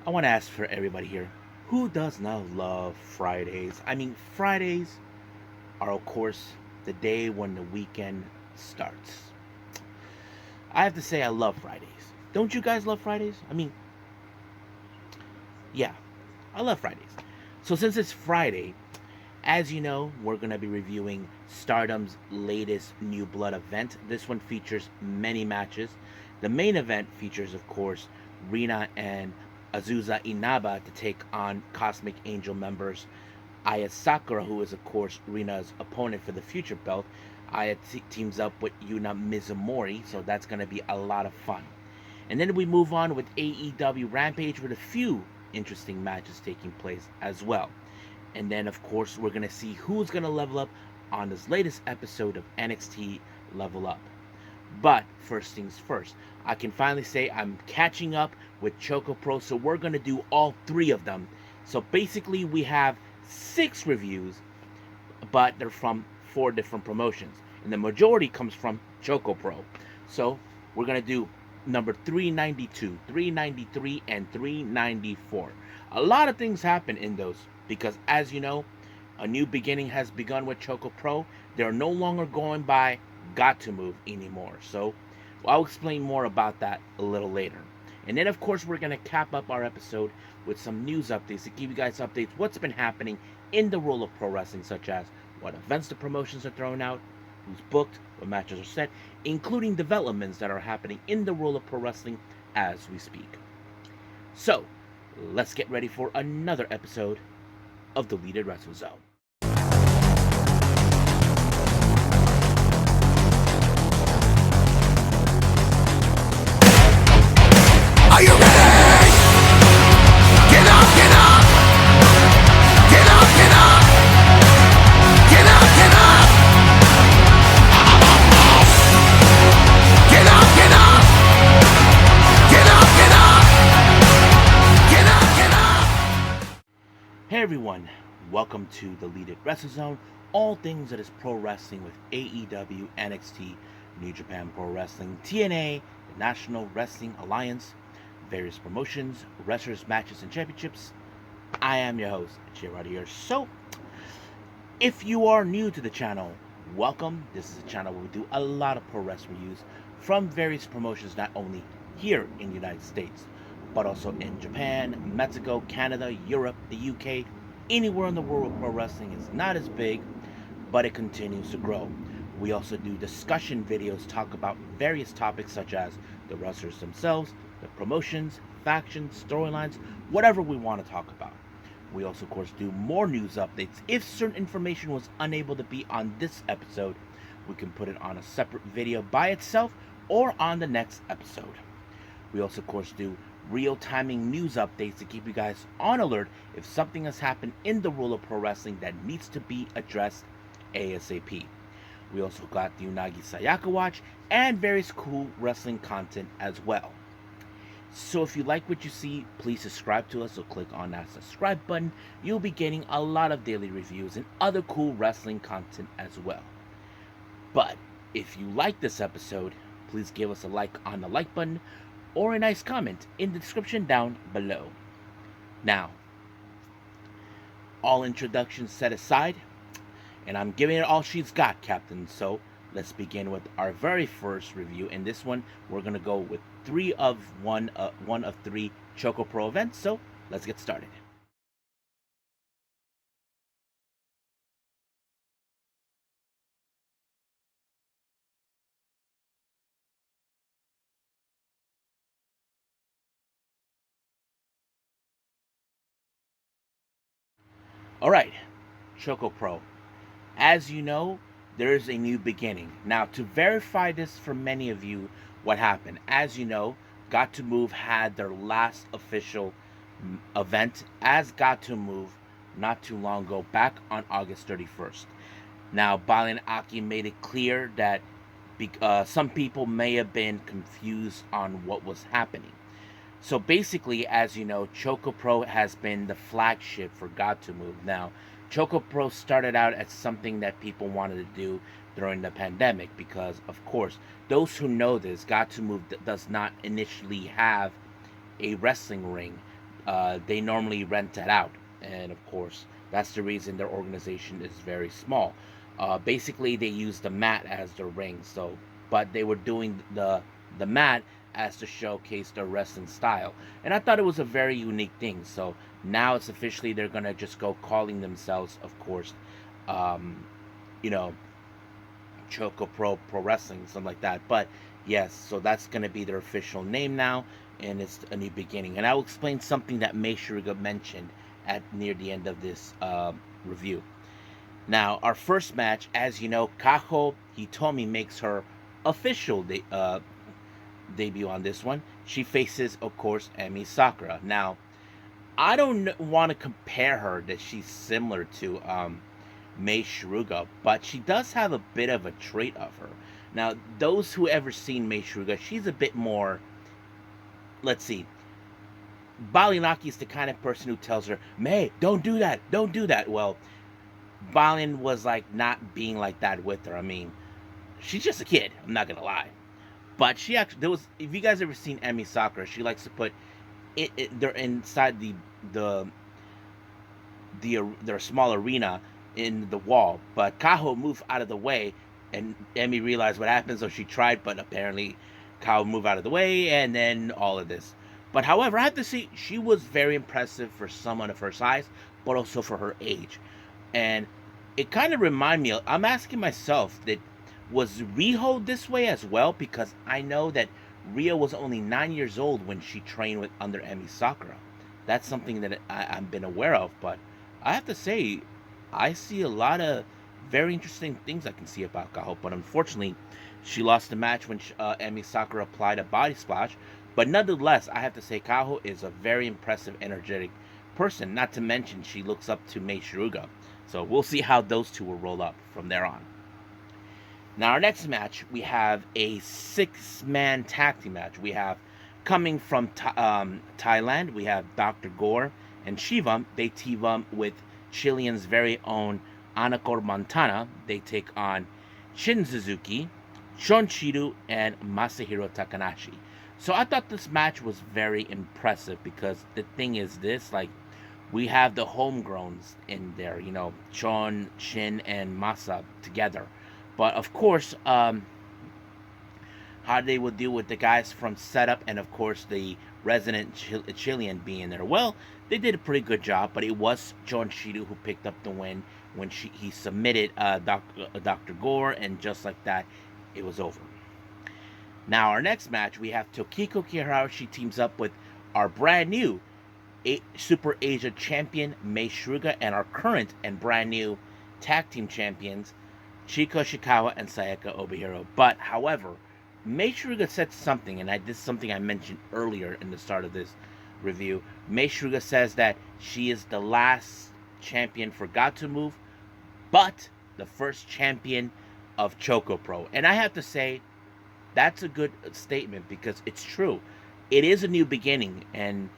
I want to ask for everybody here, who does not love Fridays? I mean, Fridays are, of course, the day when the weekend starts. I have to say, I love Fridays. Don't you guys love Fridays? I mean, yeah, I love Fridays. So, since it's Friday, as you know, we're going to be reviewing Stardom's latest New Blood event. This one features many matches. The main event features, of course, Rian and Azusa Inaba to take on Cosmic Angel members Aya Sakura, who is, of course, Rina's opponent for the future belt. Aya teams up with Yuna Mizumori, so that's going to be a lot of fun. And then we move on with AEW Rampage with a few interesting matches taking place as well. And then, of course, we're going to see who's going to level up on this latest episode of NXT Level Up. But first things first, I can finally say I'm catching up with ChocoPro, so we're going to do all three of them. So basically, we have 6 reviews, but they're from 4 different promotions. And the majority comes from ChocoPro. So we're going to do number 392, 393, and 394. A lot of things happen in those because, as you know, a new beginning has begun with ChocoPro. They're no longer going by Got to Move anymore. So I'll explain more about that a little later. And then, of course, we're going to cap up our episode with some news updates to give you guys updates what's been happening in the world of pro wrestling, such as what events the promotions are throwing out, who's booked, what matches are set, including developments that are happening in the world of pro wrestling as we speak. So, let's get ready for another episode of the Deleted Wrestle Zone. Are you ready? Get up, get up! Get up, get up! Get up, get up! Get up, get up! Get up, get up! Get up, get up! Hey everyone, welcome to the Deleted Wrestle Zone, all things that is pro wrestling with AEW, NXT, New Japan Pro Wrestling, TNA, the National Wrestling Alliance, various promotions, wrestlers, matches, and championships. I am your host, Jay right here. So, if you are new to the channel, welcome. This is a channel where we do a lot of pro wrestling reviews from various promotions, not only here in the United States, but also in Japan, Mexico, Canada, Europe, the UK, anywhere in the world where pro wrestling is not as big, but it continues to grow. We also do discussion videos, talk about various topics such as the wrestlers themselves, the promotions, factions, storylines, whatever we want to talk about. We also, of course, do more news updates. If certain information was unable to be on this episode, we can put it on a separate video by itself or on the next episode. We also, of course, do real-timing news updates to keep you guys on alert if something has happened in the world of pro wrestling that needs to be addressed ASAP. We also got the Unagi Sayaka Watch and various cool wrestling content as well. So if you like what you see, please subscribe to us or click on that subscribe button. You'll be getting a lot of daily reviews and other cool wrestling content as well. But if you like this episode, please give us a like on the like button or a nice comment in the description down below. Now, all introductions set aside, and I'm giving it all she's got, Captain. So let's begin with our very first review. In this one, we're gonna go with one of 3 ChocoPro events. So let's get started. All right, ChocoPro. As you know, there is a new beginning. Now, to verify this for many of you, what happened? As you know, Got to Move had their last official event as Got to Move not too long ago, back on August 31st. Now, Balin Aki made it clear that some people may have been confused on what was happening. So basically, as you know, ChocoPro has been the flagship for Got to Move. Now, ChocoPro started out as something that people wanted to do during the pandemic because, of course, those who know this, Got to Move does not initially have a wrestling ring They normally rent that out, and of course, that's the reason their organization is very small. Basically, they use the mat as their ring. So, but they were doing the mat as to showcase their wrestling style, and I thought it was a very unique thing. So now it's officially they're gonna just go calling themselves, of course, um, you know, ChocoPro Pro Wrestling, something like that. But yes, so that's gonna be their official name now, and it's a new beginning. And I will explain something that Mei Suruga mentioned at near the end of this review. Now, our first match, as you know, Kaho Hitomi makes her official debut on this one. She faces, of course, Emi Sakura. Now, I don't want to compare her that she's similar to Mei Shiruga, but she does have a bit of a trait of her. Now, those who ever seen Mei Shiruga, she's a bit more. Let's see. Balinaki is the kind of person who tells her, "Mei, don't do that, don't do that." Well, Balin was like not being like that with her. I mean, she's just a kid. I'm not gonna lie, but she actually there was. If you guys ever seen Emi Sakura, she likes to put they're inside the their small arena in the wall. But Kaho moved out of the way, and Emmy realized what happened, so she tried, but apparently Kaho moved out of the way, and then all of this. But however, I have to say she was very impressive for someone of her size, but also for her age. And it kind of reminded me. I'm asking myself that was Riho this way as well, because I know that Rio was only 9 years old when she trained with under Emi Sakura. That's something that I've been aware of, but I have to say, I see a lot of very interesting things I can see about Kaho. But unfortunately, she lost the match when Emi Sakura applied a body splash. But nonetheless, I have to say, Kaho is a very impressive, energetic person. Not to mention, she looks up to Mei Shiruga. So we'll see how those two will roll up from there on. Now, our next match, we have a six-man tag team match. We have, coming from Thailand, we have Dr. Gore and Shivam. They team up with Chilean's very own Anakor Montana. They take on Shin Suzuki, Shonshiru, and Masahiro Takanashi. So I thought this match was very impressive because the thing is this, like, we have the homegrowns in there, you know, Chon, Shin, and Masa together. But of course, how they would deal with the guys from Setup and of course the resident Chilean being there. Well, they did a pretty good job, but it was John Shido who picked up the win when he submitted Dr. Gore, and just like that, it was over. Now, our next match, we have Tokiko Kihara. She teams up with our brand new Super Asia champion, Mei Shiruga, and our current and brand new tag team champions, Chiko Shikawa and Sayaka Obihiro. But, however, Mei Shiruga said something, and this is something I mentioned earlier in the start of this review. Mei Shiruga says that she is the last champion for God to move, but the first champion of ChocoPro. And I have to say, that's a good statement because it's true. It is a new beginning, and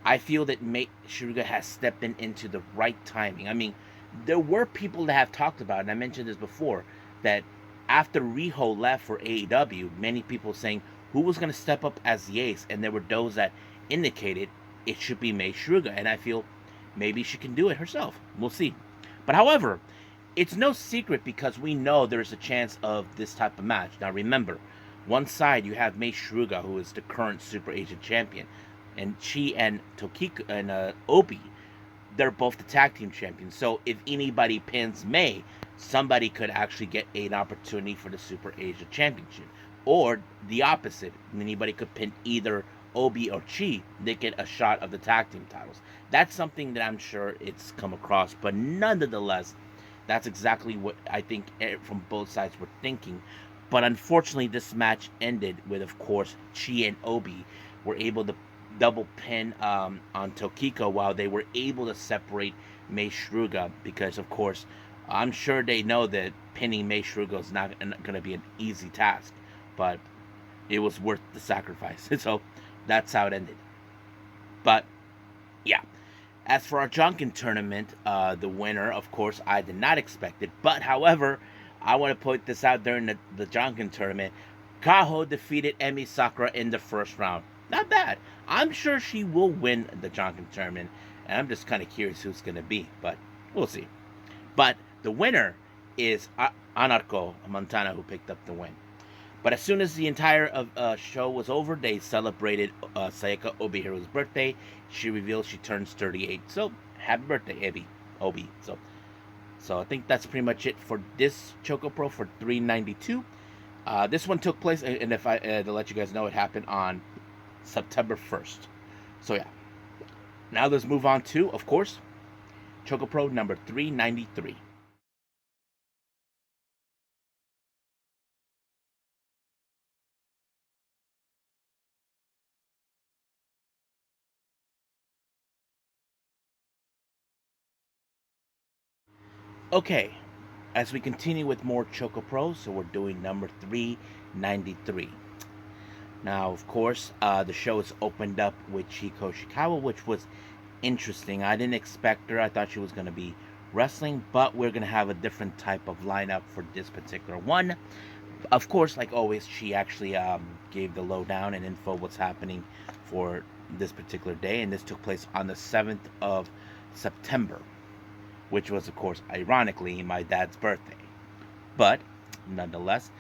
I feel that Mei Shiruga has stepped into the right timing. I mean, there were people that have talked about, and I mentioned this before, that after Riho left for AEW, many people saying who was going to step up as the ace, and there were those that indicated it should be Mei Shiruga, and I feel maybe she can do it herself. We'll see. But however, it's no secret because we know there's a chance of this type of match. Now remember, one side you have Mei Shiruga, who is the current Super Asian champion, and she and Tokiko and Obi, they're both the tag team champions. So if anybody pins Mei, somebody could actually get an opportunity for the Super Asia Championship. Or the opposite, anybody could pin either Obi or Chi, they get a shot of the tag team titles. That's something that I'm sure it's come across, but nonetheless, that's exactly what I think from both sides were thinking. But unfortunately, this match ended with, of course, Chi and Obi were able to double pin on Tokiko while they were able to separate Mei Shiruga because, of course, I'm sure they know that pinning Mei Shiruga is not going to be an easy task, but it was worth the sacrifice. So that's how it ended. But yeah, as for our Junkin tournament, the winner, of course, I did not expect it. But however, I want to point this out during the Junkin tournament. Kaho defeated Emi Sakura in the first round. Not bad. I'm sure she will win the Jonkin tournament, and I'm just kind of curious who's going to be, but we'll see. But the winner is Anarco Montana, who picked up the win. But as soon as the entire show was over, they celebrated Sayaka Obihiro's birthday. She revealed she turns 38. So, happy birthday, Obi. So I think that's pretty much it for this ChocoPro for 392. This one took place, and if I to let you guys know, it happened on September 1st. So yeah. Now let's move on to, of course, ChocoPro number 393. Okay, as we continue with more ChocoPro, so we're doing number 393. Now, of course, the show is opened up with Chiko Shikawa, which was interesting. I didn't expect her. I thought she was going to be wrestling, but we're going to have a different type of lineup for this particular one. Of course, like always, she actually gave the lowdown and info what's happening for this particular day, and this took place on the 7th of September, which was, of course, ironically, my dad's birthday. But, nonetheless,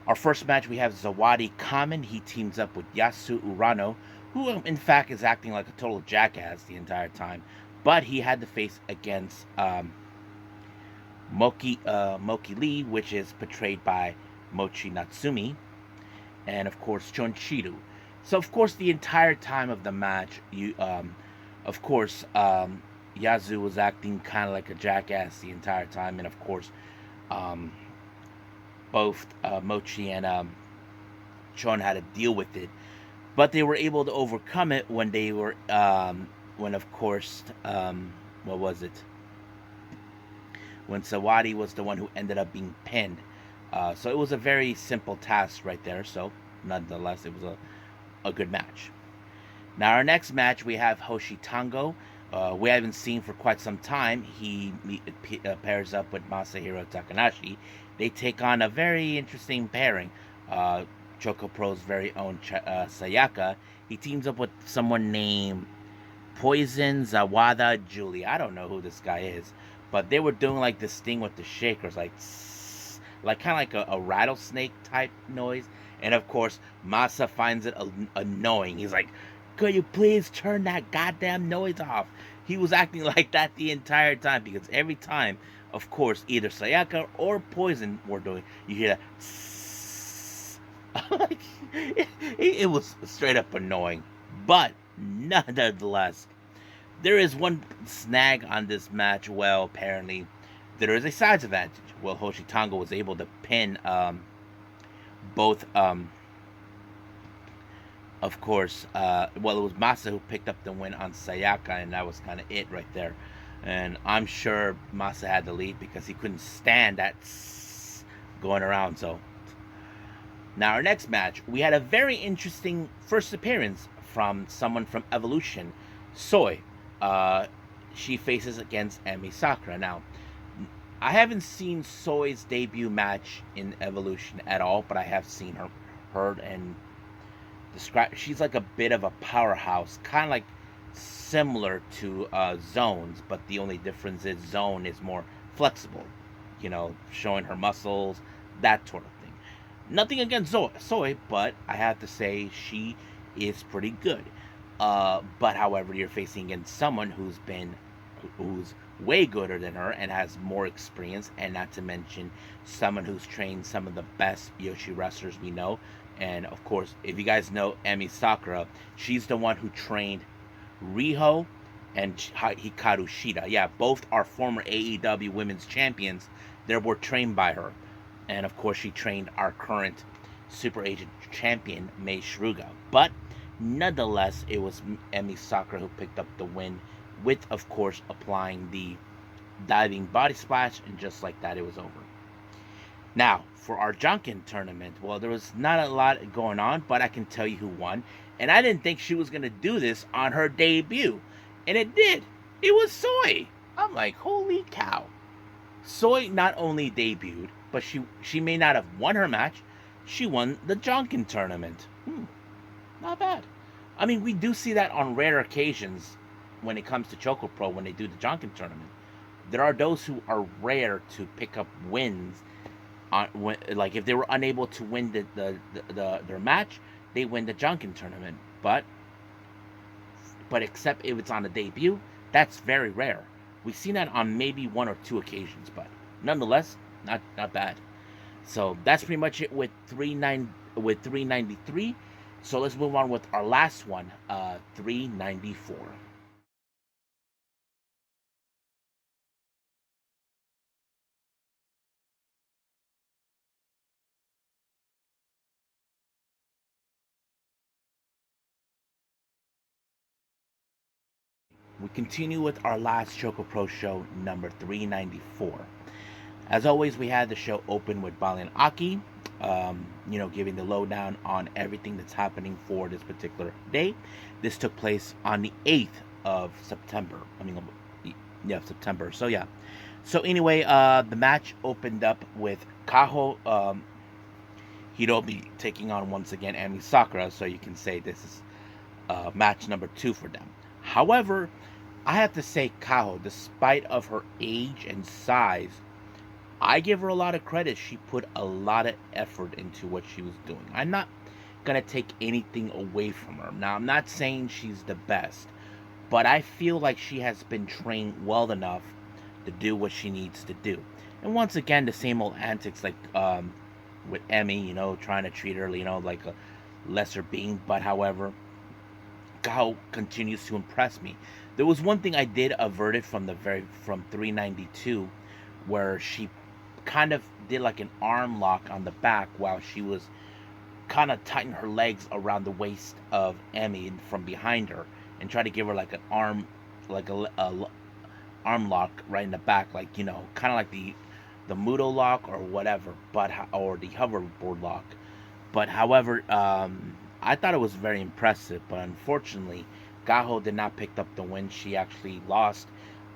our first match, we have Zawadi Kamen. He teams up with Yasu Urano, who, in fact, is acting like a total jackass the entire time. But he had to face against Moki Lee, which is portrayed by Mochi Natsumi, and, of course, Chonchiru. So, of course, the entire time of the match, of course, Yasu was acting kind of like a jackass the entire time, and of course, both Mochi and Chon had to deal with it, but they were able to overcome it when they were, when of course, what was it? When Sawadi was the one who ended up being pinned. So it was a very simple task right there. So nonetheless, it was a good match. Now our next match, we have Hoshi Tango. We haven't seen for quite some time. He pairs up with Masahiro Takanashi. They take on a very interesting pairing. ChocoPro's very own Sayaka. He teams up with someone named Poison Zawada Julie. I don't know who this guy is, but they were doing like this thing with the shakers, like kind of like a rattlesnake type noise. And of course, Masa finds it annoying. He's like, could you please turn that goddamn noise off? He was acting like that the entire time, because every time, of course, either Sayaka or Poison were doing, you hear that. It was straight up annoying. But nonetheless, there is one snag on this match. Well, apparently, there is a size advantage. Well, Hoshi Tango was able to pin both. Of course, it was Masa who picked up the win on Sayaka, and that was kind of it right there. And I'm sure Masa had to leave because he couldn't stand that going around. So, now our next match, we had a very interesting first appearance from someone from Evolution, Soy. She faces against Emi Sakura. Now, I haven't seen Soy's debut match in Evolution at all, but I have seen her, heard, and describe. She's like a bit of a powerhouse, kind of like similar to Zone's, but the only difference is Zone is more flexible, showing her muscles, that sort of thing. Nothing against Soy, but I have to say she is pretty good. But however, you're facing against someone who's way gooder than her and has more experience, and not to mention someone who's trained some of the best Yoshi wrestlers we know. And of course, if you guys know Emi Sakura, she's the one who trained Riho and Hikaru Shida. Yeah, both are former AEW women's champions. They were trained by her. And of course, she trained our current Super Agent champion, Mei Shruga. But nonetheless, it was Emi Sakura who picked up the win, with, of course, applying the diving body splash, and just like that, it was over. Now, for our Jonkin tournament, well, there was not a lot going on, but I can tell you who won. And I didn't think she was going to do this on her debut. And it did. It was Soy. I'm like, holy cow. Soy not only debuted, but she may not have won her match. She won the Jonkin tournament. Not bad. I mean, we do see that on rare occasions when it comes to ChocoPro when they do the Jonkin tournament. There are those who are rare to pick up wins. Like if they were unable to win their match, they win the Jonkin tournament. But except if it's on a debut, that's very rare. We've seen that on maybe one or two occasions, but nonetheless, not bad. So that's pretty much it with 393. So let's move on with our last one, 394. We continue with our last Choco Pro show, number 394. As always, we had the show open with Bali and Aki, giving the lowdown on everything that's happening for this particular day. This took place on the 8th of September. September. So, yeah. So, anyway, the match opened up with Kaho Hiromi taking on once again Ami Sakura. So, you can say this is match number 2 for them. However, I have to say Kaho, despite of her age and size, I give her a lot of credit. She put a lot of effort into what she was doing. I'm not going to take anything away from her. Now, I'm not saying she's the best, but I feel like she has been trained well enough to do what she needs to do. And once again, the same old antics like with Emmy, trying to treat her, like a lesser being. But however, Kao continues to impress me. There was one thing I did averted from from 392, where she kind of did like an arm lock on the back while she was kind of tightening her legs around the waist of Emmy from behind her and try to give her like an arm, like a arm lock right in the back, like kind of like the Mudo lock or whatever, or the hoverboard lock. But however, I thought it was very impressive. But unfortunately, Gaho did not pick up the win. She actually lost.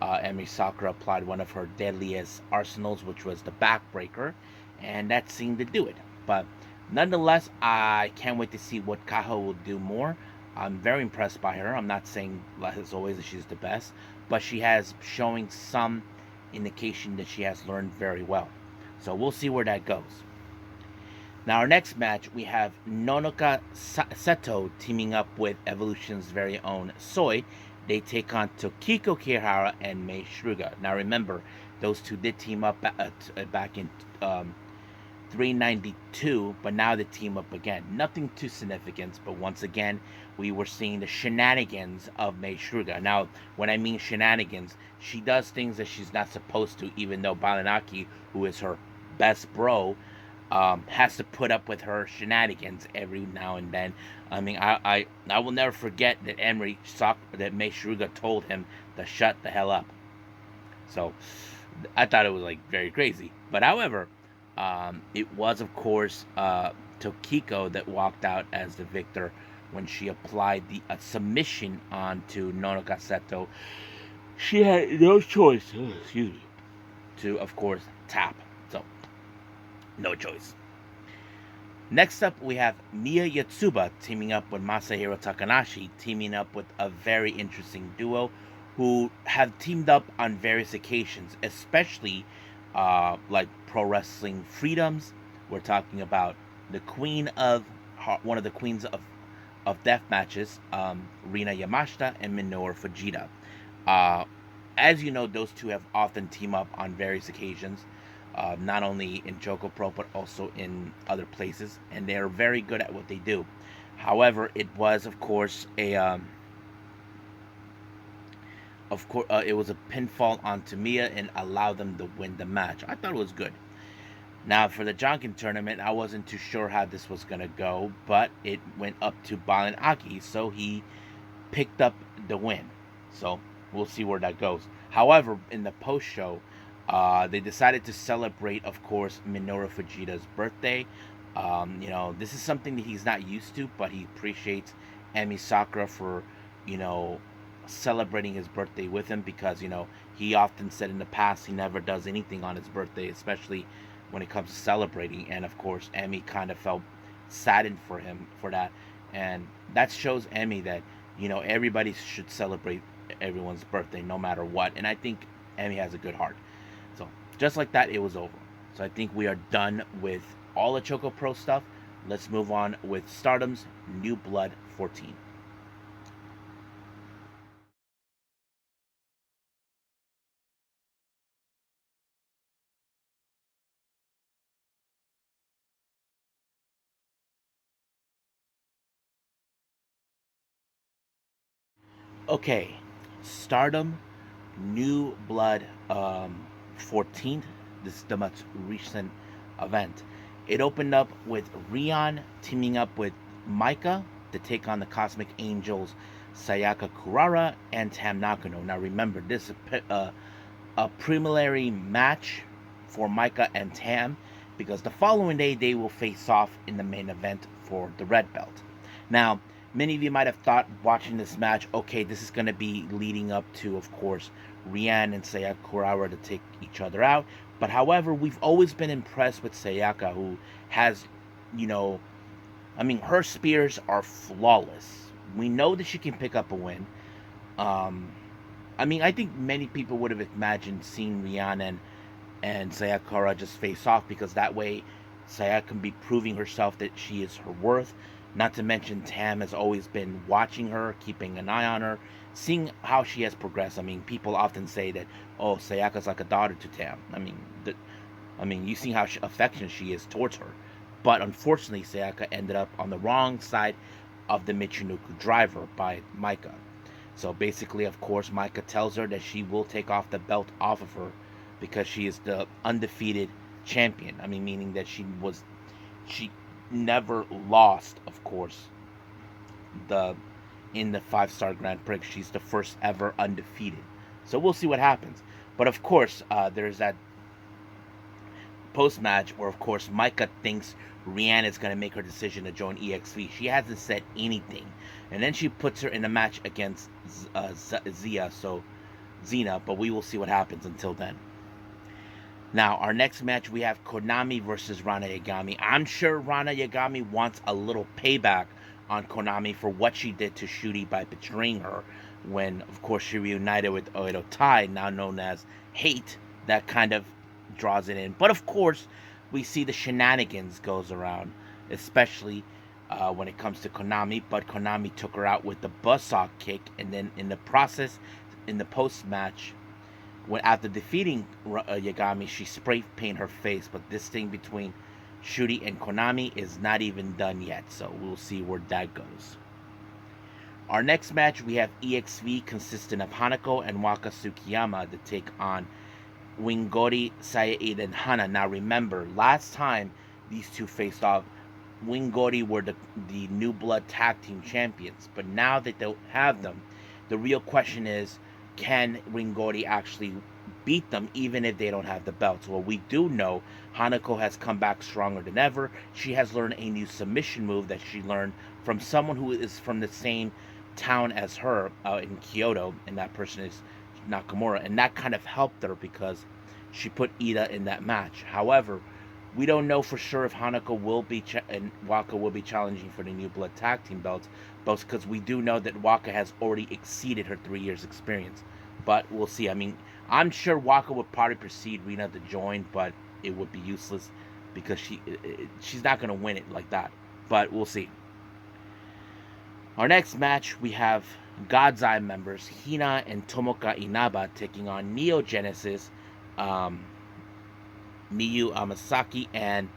Emi Sakura applied one of her deadliest arsenals, which was the backbreaker, and that seemed to do it. But nonetheless, I can't wait to see what Kaho will do more. I'm very impressed by her. I'm not saying, as always, that she's the best, but she has showing some indication that she has learned very well. So we'll see where that goes. Now, our next match, we have Nonoka Seto teaming up with Evolution's very own Soy. They take on Tokiko Kirihara and Mei Shruga. Now, remember, those two did team up back in 392, but now they team up again. Nothing too significant, but once again, we were seeing the shenanigans of Mei Shruga. Now, when I mean shenanigans, she does things that she's not supposed to, even though Balanaki, who is her best bro, has to put up with her shenanigans every now and then. I mean, I will never forget that that Mei Shruga told him to shut the hell up. So I thought it was like very crazy. But however, it was of course Tokiko that walked out as the victor when she applied the submission onto Nonoka Seto. She had no choice, to of course tap. So no choice. Next up, we have Miya Yatsuba teaming up with Masahiro Takanashi, teaming up with a very interesting duo who have teamed up on various occasions, especially like Pro Wrestling Freedoms. We're talking about one of the queens of death matches, Rina Yamashita and Minoru Fujita. As you know, those two have often teamed up on various occasions. Not only in ChocoPro but also in other places, and they are very good at what they do. However, it was of course it was a pinfall on Tamiya and allowed them to win the match. I thought it was good. Now for the Jonkin tournament, I wasn't too sure how this was gonna go, but it went up to Balin Aki, so he picked up the win. So we'll see where that goes. However, in the post show, they decided to celebrate, of course, Minoru Fujita's birthday. This is something that he's not used to, but he appreciates Emi Sakura for, celebrating his birthday with him because, he often said in the past he never does anything on his birthday, especially when it comes to celebrating. And, of course, Emi kind of felt saddened for him for that. And that shows Emmy that, everybody should celebrate everyone's birthday no matter what. And I think Emmy has a good heart. So just like that, it was over. So I think we are done with all the ChocoPro stuff. Let's move on with Stardom's New Blood 14. Okay, Stardom New Blood 14. This is the most recent event. It opened up with Rian teaming up with Micah to take on the Cosmic Angels, Sayaka Kurara and Tam Nakano. Now remember, this is a preliminary match for Micah and Tam because the following day they will face off in the main event for the red belt. Now, many of you might have thought watching this match, okay, this is going to be leading up to, of course, Rian and Sayaka Kurara to take each other out. But however, we've always been impressed with Sayaka, who has, you know, her spears are flawless. We know that she can pick up a win. Um, I think many people would have imagined seeing Rian and Sayaka just face off because that way Sayaka can be proving herself that she is her worth. Not to mention Tam has always been watching her, keeping an eye on her, seeing how she has progressed. People often say that, oh, Sayaka's like a daughter to Tam. You see how affectionate she is towards her. But unfortunately, Sayaka ended up on the wrong side of the Michinoku driver by Micah. So basically, of course, Micah tells her that she will take off the belt off of her because she is the undefeated champion. Meaning that she never lost, of course, the in the 5-star Grand Prix. She's the first ever undefeated. So we'll see what happens. But of course, there's that post match where, of course, Micah thinks Rian is going to make her decision to join EXV. She hasn't said anything. And then she puts her in a match against Xena, but we will see what happens until then. Now, our next match, we have Konami versus Rana Yagami. I'm sure Rana Yagami wants a little payback on Konami for what she did to Shuri by betraying her when, of course, she reunited with Oedo Tai, now known as Hate. That kind of draws it in. But, of course, we see the shenanigans goes around, especially when it comes to Konami. But Konami took her out with the buzzsaw kick, and then in the process, in the post-match, after defeating Yagami, she spray painted her face. But this thing between Shuri and Konami is not even done yet, so we'll see where that goes. Our next match, we have EXV consisting of Hanako and Waka Tsukiyama to take on Wingori, Saeed, and Hana. Now remember, last time these two faced off, Wingori were the New Blood Tag Team Champions. But now that they have them, the real question is, can Wingori actually beat them even if they don't have the belts? Well, we do know Hanako has come back stronger than ever. She has learned a new submission move that she learned from someone who is from the same town as her in Kyoto, and that person is Nakamura, and that kind of helped her because she put Ida in that match. However, we don't know for sure if Hanako will be and Waka will be challenging for the New Blood Tag Team belts, both because we do know that Waka has already exceeded her 3 years experience. But we'll see. I'm sure Waka would probably precede Rina to join, but it would be useless because she's not going to win it like that. But we'll see. Our next match, we have God's Eye members Hina and Tomoka Inaba taking on Neo Genesis, Miyu Amasaki, and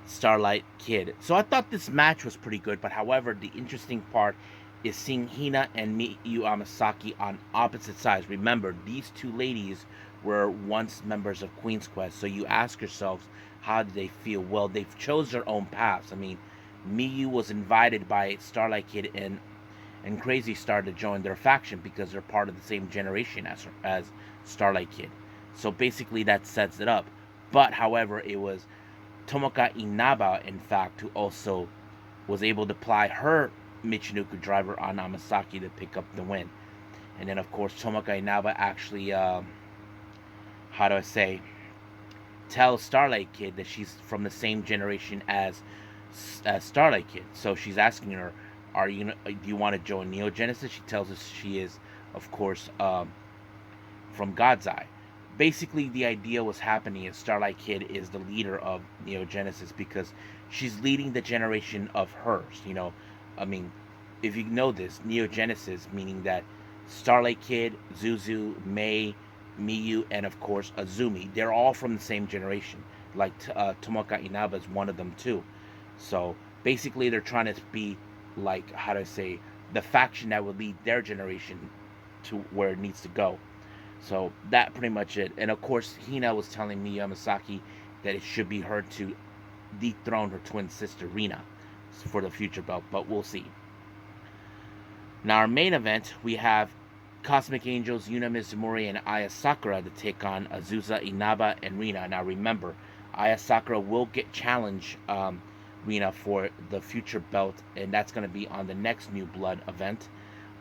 Starlight Kid. So I thought this match was pretty good, but however, the interesting part is seeing Hina and Miyu Amasaki on opposite sides. Remember, these two ladies were once members of Queen's Quest, so you ask yourselves, how did they feel? Well, they've chose their own paths. Miyu was invited by Starlight Kid and Crazy Star to join their faction because they're part of the same generation as Starlight Kid. So basically that sets it up. But however, it was Tomoka Inaba, in fact, who also was able to ply her Michinoku driver on Amasaki to pick up the win. And then, of course, Tomoka Inaba actually, tell Starlight Kid that she's from the same generation as Starlight Kid. So she's asking her, do you want to join Neo Genesis? She tells us she is, of course, from God's Eye. Basically, the idea was happening is Starlight Kid is the leader of Neo Genesis because she's leading the generation of hers. I mean, if you know this, Neo Genesis, meaning that Starlight Kid, Zuzu, Mei, Miyu, and of course Azumi, they're all from the same generation. Like Tomoka Inaba is one of them too. So basically, they're trying to be like, how do I say, the faction that would lead their generation to where it needs to go. So that pretty much it. And of course, Hina was telling Miyu Yamasaki that it should be her to dethrone her twin sister Rina for the future belt, but we'll see. Now, our main event, we have Cosmic Angels, Yuna Mizumori, and Aya Sakura to take on Azusa, Inaba, and Rina. Now, remember, Aya Sakura will get challenge Rina for the future belt, and that's going to be on the next New Blood event.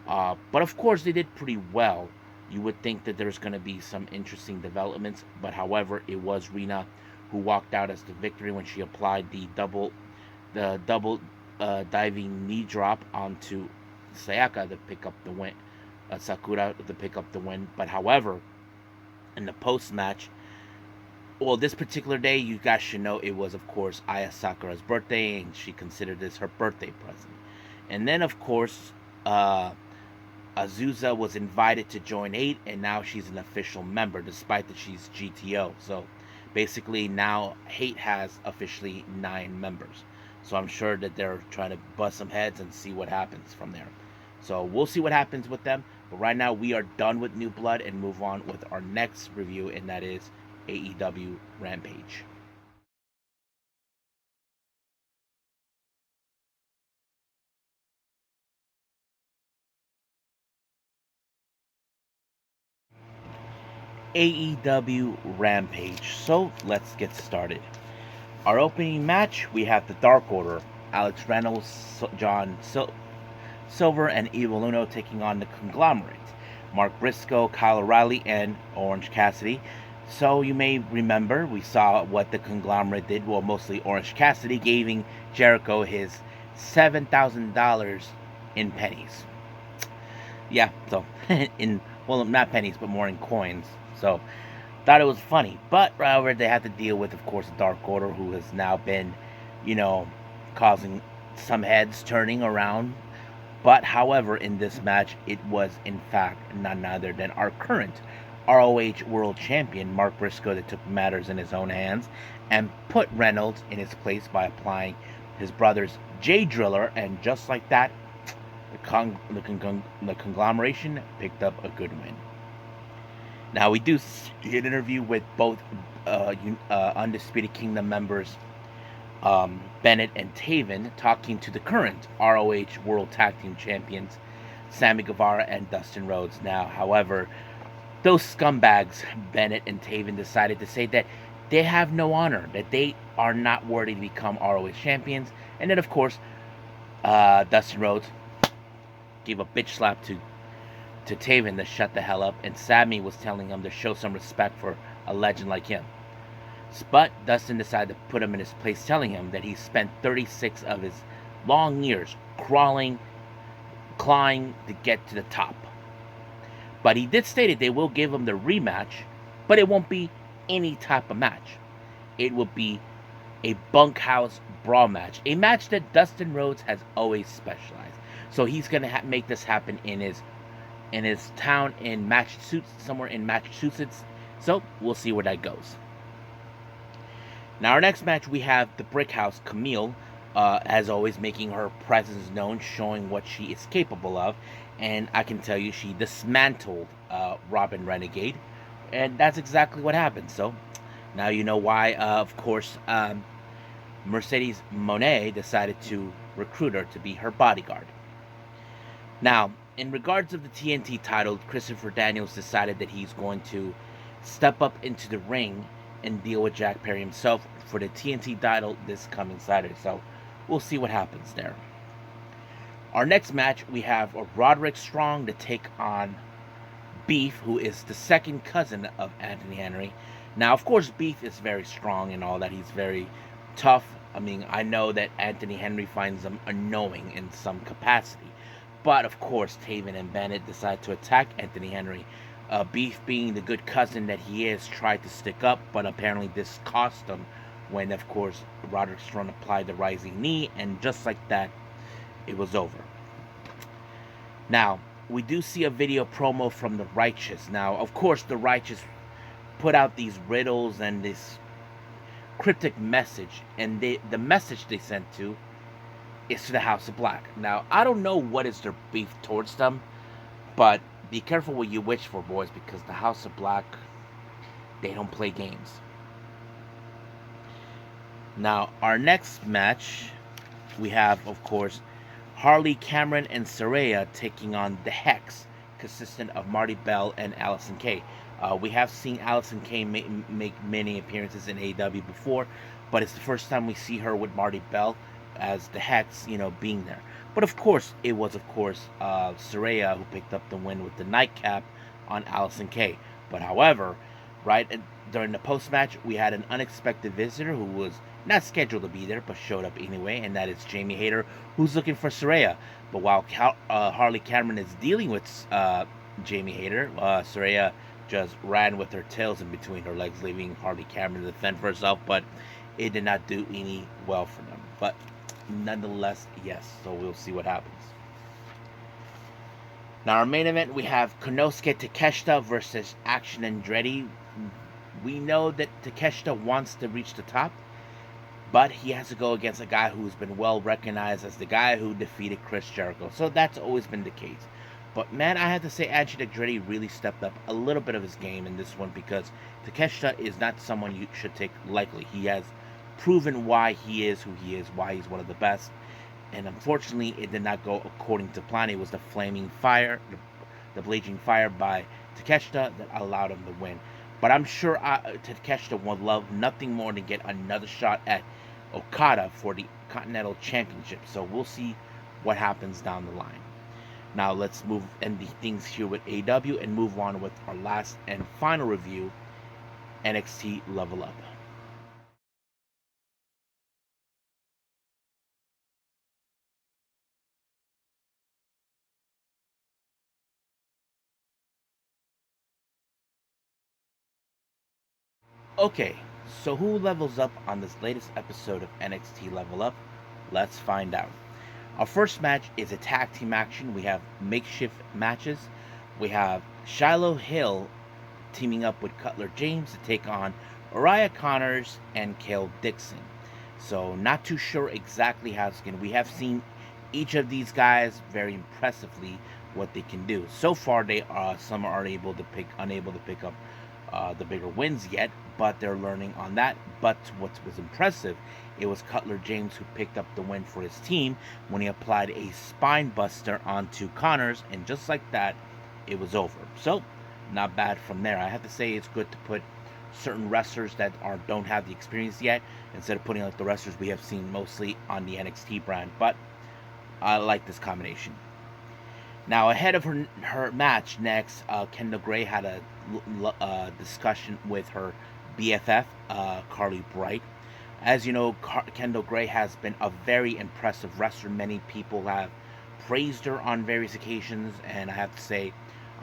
But of course, they did pretty well. You would think that there's going to be some interesting developments, but however, it was Rina who walked out as the victory when she applied the double diving knee drop onto Sayaka to pick up the win. Sakura to pick up the win. But however, in the post match, well, this particular day, you guys should know it was, of course, Aya Sakura's birthday, and she considered this her birthday present. And then, of course, Azusa was invited to join 8, and now she's an official member, despite that she's GTO. So basically, now 8 has officially 9 members. So I'm sure that they're trying to bust some heads and see what happens from there. So we'll see what happens with them. But right now, we are done with New Blood and move on with our next review, and that is AEW Rampage. AEW Rampage. So let's get started. Our opening match, we have the Dark Order, Alex Reynolds, John Silver, and Evil Uno taking on the Conglomerate, Mark Briscoe, Kyle O'Reilly, and Orange Cassidy. So you may remember we saw what the Conglomerate did. Well, mostly Orange Cassidy giving Jericho his $7,000 in pennies. Yeah, so well, not pennies, but more in coins. So thought it was funny. But however, they had to deal with, of course, the Dark Order, who has now been, causing some heads turning around. But however, in this match, it was in fact none other than our current ROH World Champion, Mark Briscoe, that took matters in his own hands and put Reynolds in his place by applying his brother's J Driller, and just like that, the Conglomeration picked up a good win. Now, we do see an interview with both Undisputed Kingdom members, Bennett and Taven, talking to the current ROH World Tag Team Champions, Sammy Guevara and Dustin Rhodes. Now, however, those scumbags, Bennett and Taven, decided to say that they have no honor, that they are not worthy to become ROH champions. And then, of course, Dustin Rhodes gave a bitch slap to Taven to shut the hell up, and Sammy was telling him to show some respect for a legend like him. But Dustin decided to put him in his place, telling him that he spent 36 of his long years clawing to get to the top. But he did state that they will give him the rematch, but it won't be any type of match. It will be a bunkhouse brawl match, a match that Dustin Rhodes has always specialized. So he's gonna make this happen in his town in Massachusetts, somewhere in Massachusetts. So we'll see where that goes. Now, our next match, we have the Brick House, Kamille, as always, making her presence known, showing what she is capable of. And I can tell you, she dismantled Robin Renegade, and that's exactly what happened. So now you know why, of course, Mercedes Moné decided to recruit her to be her bodyguard. Now, in regards of the TNT title, Christopher Daniels decided that he's going to step up into the ring and deal with Jack Perry himself for the TNT title this coming Saturday. So we'll see what happens there. Our next match, we have Roderick Strong to take on Beef, who is the second cousin of Anthony Henry. Now, of course, Beef is very strong and all that. He's very tough, I mean, I know that Anthony Henry finds them annoying in some capacity. But of course, Taven and Bennett decide to attack Anthony Henry. Beef, being the good cousin that he is, tried to stick up, but apparently this cost him when, of course, Roderick Strong applied the rising knee, and just like that, it was over. Now, we do see a video promo from the Righteous. Now, of course, the Righteous put out these riddles and this cryptic message, and the message they sent to is to the House of Black. Now, I don't know what is their beef towards them, but be careful what you wish for, boys, because the House of Black, they don't play games. Now, our next match, we have, of course, Harley Cameron and Saraya taking on the Hex, consistent of Marty Bell and Allison Kay. We have seen Allison Kay make many appearances in AEW before, but it's the first time we see her with Marty Bell as the Hex, being there. But of course, it was, Saraya who picked up the win with the nightcap on Allison Kay. But however, right, during the post-match, we had an unexpected visitor who was not scheduled to be there, but showed up anyway, and that is Jamie Hayter, who's looking for Saraya. But while Harley Cameron is dealing with Jamie Hayter, Saraya just ran with her tails in between her legs, leaving Harley Cameron to defend for herself, but it did not do any well for them. But nonetheless, yes, so we'll see what happens. Now, our main event, we have Konosuke Takeshita versus Action Andretti. We know that Takeshita wants to reach the top, but he has to go against a guy who's been well recognized as the guy who defeated Chris Jericho. So that's always been the case. But man, I have to say Action Andretti really stepped up a little bit of his game in this one, because Takeshita is not someone you should take lightly. He has proven why he is who he is, why he's one of the best. And unfortunately, it did not go according to plan. It was the flaming fire, the blazing fire by Takeshita that allowed him to win. But I'm sure Takeshita would love nothing more than get another shot at Okada for the Continental Championship. So we'll see what happens down the line. Now let's end the things here with AEW and move on with our last and final review, NXT Level Up. Okay, so who levels up on this latest episode of NXT Level Up? Let's find out. Our first match is a tag team action. We have makeshift matches. We have Shiloh Hill teaming up with Cutler James to take on Uriah Connors and Kale Dixon. So not too sure exactly how it's going to. We have seen each of these guys very impressively what they can do. So far, some are unable to pick up the bigger wins yet, but they're learning on that. But what was impressive, it was Cutler James who picked up the win for his team when he applied a spine buster onto Connors, and just like that, it was over. So, not bad from there. I have to say it's good to put certain wrestlers that don't have the experience yet, instead of putting like the wrestlers we have seen mostly on the NXT brand. But I like this combination. Now, ahead of her match next, Kendall Gray had a discussion with her BFF, Carly Bright. As you know, Kendall Gray has been a very impressive wrestler. Many people have praised her on various occasions, and I have to say,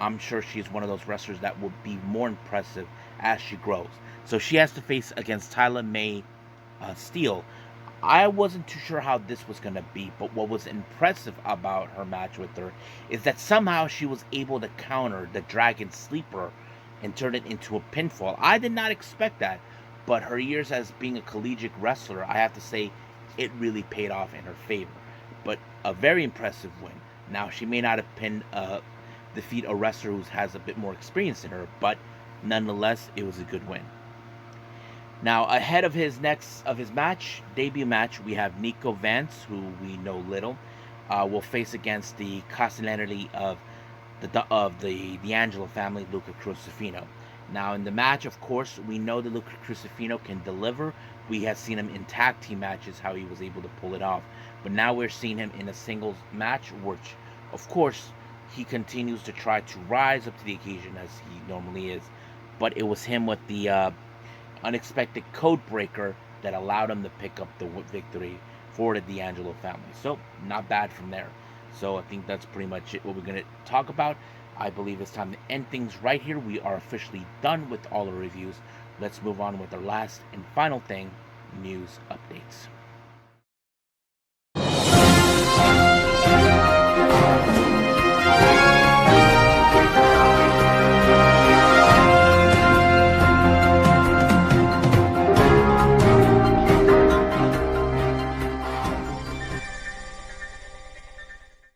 I'm sure she's one of those wrestlers that will be more impressive as she grows. So she has to face against Tyler May Steele. I wasn't too sure how this was going to be, but what was impressive about her match with her is that somehow she was able to counter the Dragon Sleeper and turn it into a pinfall. I did not expect that, but her years as being a collegiate wrestler, I have to say, it really paid off in her favor. But a very impressive win. Now, she may not have defeat a wrestler who has a bit more experience than her, but nonetheless, it was a good win. Now, ahead of his debut match, we have Nico Vance, who we know little, will face against the Castellanity of the D'Angelo family, Luca Crucifino. Now, in the match, of course, we know that Luca Crucifino can deliver. We have seen him in tag team matches, how he was able to pull it off. But now we're seeing him in a singles match, which, of course, he continues to try to rise up to the occasion as he normally is. But it was him with the unexpected code breaker that allowed them to pick up the victory for the D'Angelo family. So not bad from there. So I think that's pretty much it. What we're gonna talk about. I believe it's time to end things right here. We are officially done with all the reviews. Let's move on with our last and final thing, news updates.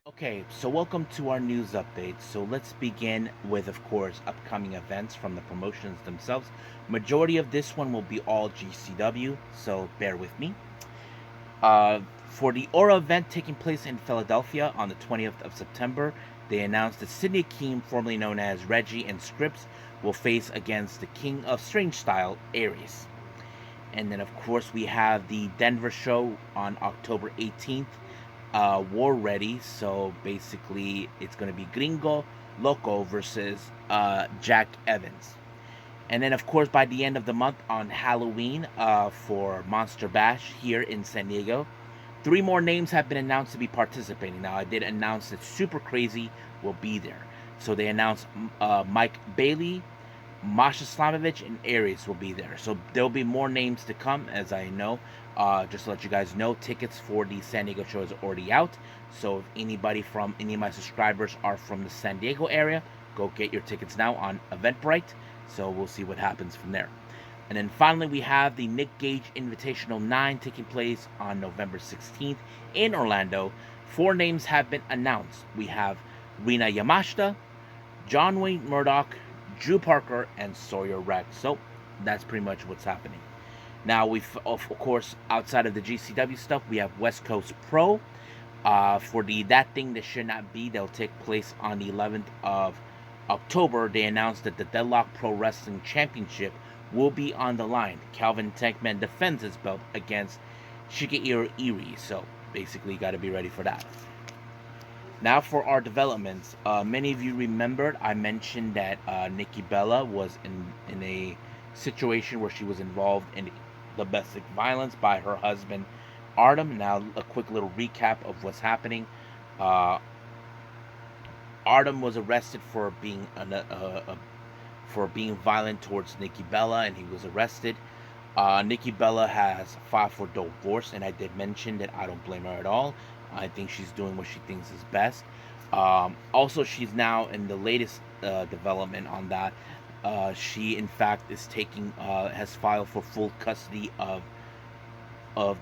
Okay, so welcome to our news update. So let's begin with, of course, upcoming events from the promotions themselves. Majority of this one will be all GCW, so bear with me. For the Aura event taking place in Philadelphia on the 20th of September, they announced that Sidney Akeem, formerly known as Reggie, and Scripps will face against the King of Strange Style, Aries. And then, of course, we have the Denver show on October 18th. War ready, so basically it's going to be Gringo Loco versus Jack Evans. And then, of course, by the end of the month on Halloween for Monster Bash here in San Diego, 3 more names have been announced to be participating. Now, I did announce that Super Crazy will be there. So they announced Mike Bailey, Masha Slamovich, and Aries will be there. So there'll be more names to come, as I know. Just to let you guys know, tickets for the San Diego show is already out. So if anybody from any of my subscribers are from the San Diego area, go get your tickets now on Eventbrite. So we'll see what happens from there. And then finally, we have the Nick Gage Invitational 9 taking place on November 16th in Orlando. 4 names have been announced. We have Rina Yamashita, John Wayne Murdoch, Drew Parker, and Sawyer Rex. So that's pretty much what's happening. Now, of course, outside of the GCW stuff, we have West Coast Pro. For the That Thing That Should Not Be, they'll take place on the 11th of October. They announced that the Deadlock Pro Wrestling Championship will be on the line. Calvin Tankman defends his belt against Shigehiro Iri. So basically, you got to be ready for that. Now for our developments. Many of you remembered I mentioned that Nikki Bella was in a situation where she was involved in domestic violence by her husband Artem. Now a quick little recap of what's happening. Artem was arrested for being violent towards Nikki Bella, and he was arrested. Nikki Bella has filed for divorce, and I did mention that I don't blame her at all. I think she's doing what she thinks is best. Also, she's now in the latest development on that. She, in fact, has filed for full custody of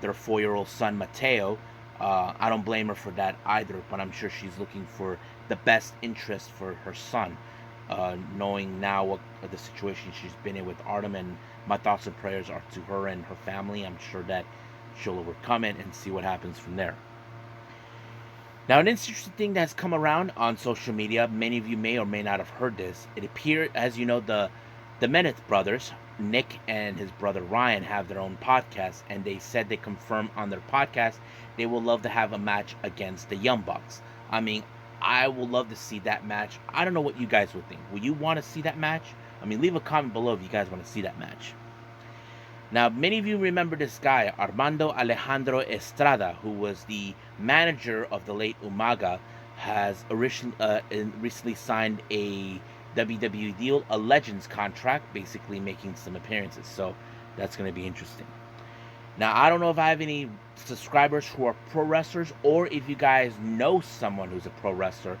their 4-year-old son, Mateo. I don't blame her for that either, but I'm sure she's looking for the best interest for her son, knowing now what the situation she's been in with Artem. And my thoughts and prayers are to her and her family. I'm sure that she'll overcome it and see what happens from there. Now, an interesting thing that's come around on social media, many of you may or may not have heard this. It appeared, as you know, the Nemeth brothers, Nick and his brother Rian, have their own podcast, and they said they confirmed on their podcast they would love to have a match against the Young Bucks. I mean, I would love to see that match. I don't know what you guys would think. Would you want to see that match? I mean, leave a comment below if you guys want to see that match. Now, many of you remember this guy, Armando Alejandro Estrada, who was the manager of the late Umaga, has recently signed a WWE deal, a Legends contract, basically making some appearances. So that's going to be interesting. Now, I don't know if I have any subscribers who are pro wrestlers, or if you guys know someone who's a pro wrestler.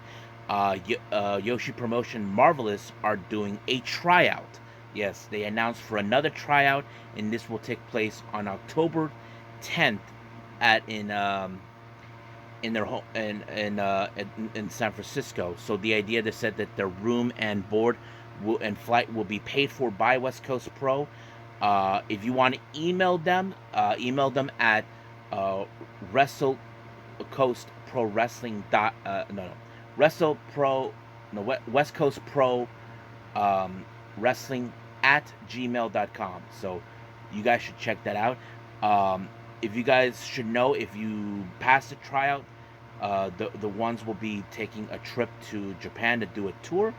Yoshi Promotion Marvelous are doing a tryout. Yes, they announced for another tryout, and this will take place on October 10th in their home in San Francisco. So the idea, they said that their room and board and flight will be paid for by West Coast Pro. If you want to email them at West Coast Pro Wrestling at gmail.com. So you guys should check that out. If you guys should know, if you pass the tryout, the ones will be taking a trip to Japan to do a tour.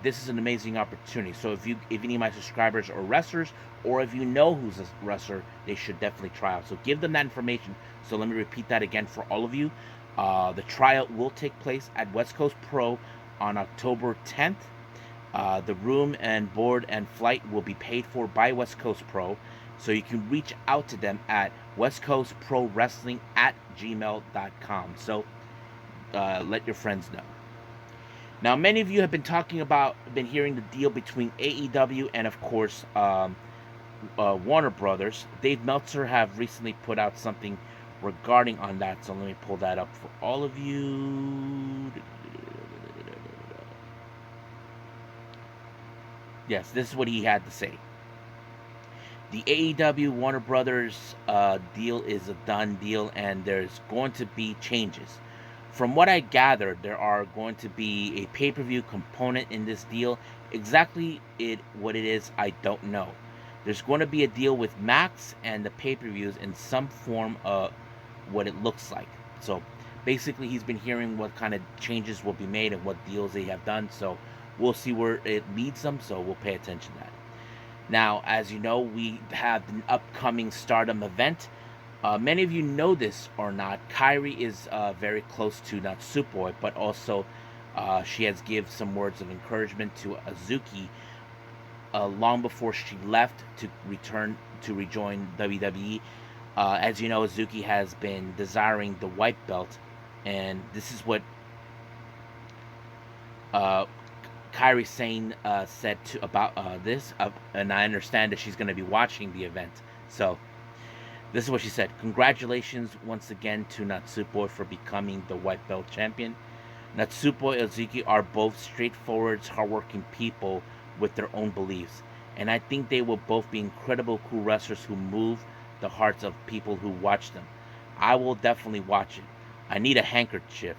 This is an amazing opportunity. So if any of my subscribers are wrestlers, or if you know who's a wrestler, they should definitely try out. So give them that information. So let me repeat that again for all of you. The tryout will take place at West Coast Pro on October 10th. The room and board and flight will be paid for by West Coast Pro. So you can reach out to them at westcoastprowrestling@gmail.com. So let your friends know. Now, many of you have been been hearing the deal between AEW and, of course, Warner Brothers. Dave Meltzer have recently put out something regarding on that. So let me pull that up for all of you. Yes, this is what he had to say. The AEW Warner Brothers deal is a done deal, and there's going to be changes. From what I gathered, there are going to be a pay-per-view component in this deal. Exactly what it is, I don't know. There's going to be a deal with Max and the pay-per-views in some form of what it looks like. So basically, he's been hearing what kind of changes will be made and what deals they have done. So we'll see where it leads them. So we'll pay attention to that. Now, as you know, we have the upcoming Stardom event. Many of you know this or not. Kairi is very close to Natsupoi, but also she has given some words of encouragement to Hazuki long before she left to rejoin WWE. As you know, Hazuki has been desiring the white belt, and this is what Kairi Sane said about this, and I understand that she's going to be watching the event. So this is what she said. Congratulations once again to Natsupoi for becoming the white belt champion. Natsupoi and Hazuki are both straightforward, hardworking people with their own beliefs, and I think they will both be incredible cool wrestlers who move the hearts of people who watch them. I will definitely watch it. I need a handkerchief.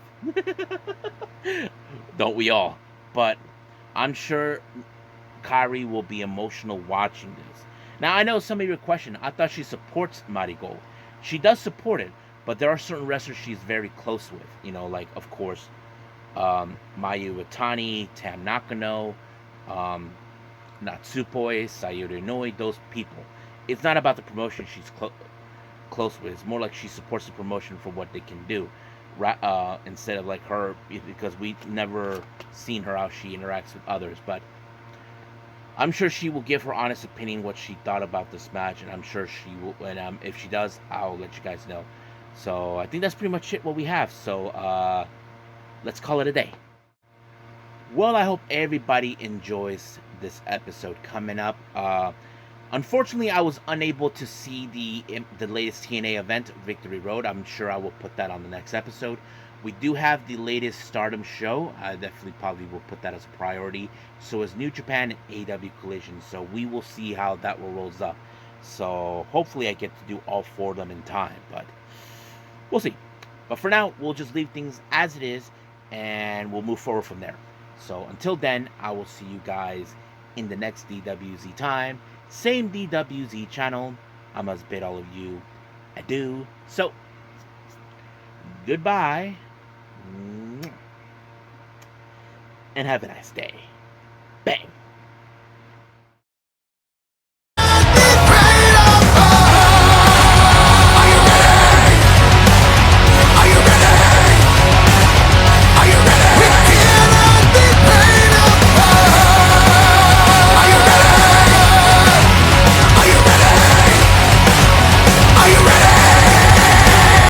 Don't we all? But I'm sure Kairi will be emotional watching this. Now, I know some of your question. I thought she supports Marigold. She does support it, but there are certain wrestlers she's very close with. You know, like, of course, Mayu Iwatani, Tam Nakano, Natsupoi, Sayuri Inouye, those people. It's not about the promotion she's close with. It's more like she supports the promotion for what they can do. Instead of like her, because we've never seen her how she interacts with others. But I'm sure she will give her honest opinion what she thought about this match, and I'm sure she will. And if she does, I'll let you guys know. So I think that's pretty much it what we have. So let's call it a day. Well, I hope everybody enjoys this episode coming up. Unfortunately, I was unable to see the latest TNA event, Victory Road. I'm sure I will put that on the next episode. We do have the latest Stardom show. I definitely probably will put that as a priority. So is New Japan and AEW Collision. So we will see how that one rolls up. So hopefully I get to do all four of them in time. But we'll see. But for now, we'll just leave things as it is. And we'll move forward from there. So until then, I will see you guys in the next DWZ time. Same DWZ channel. I must bid all of you adieu. So, goodbye. And have a nice day.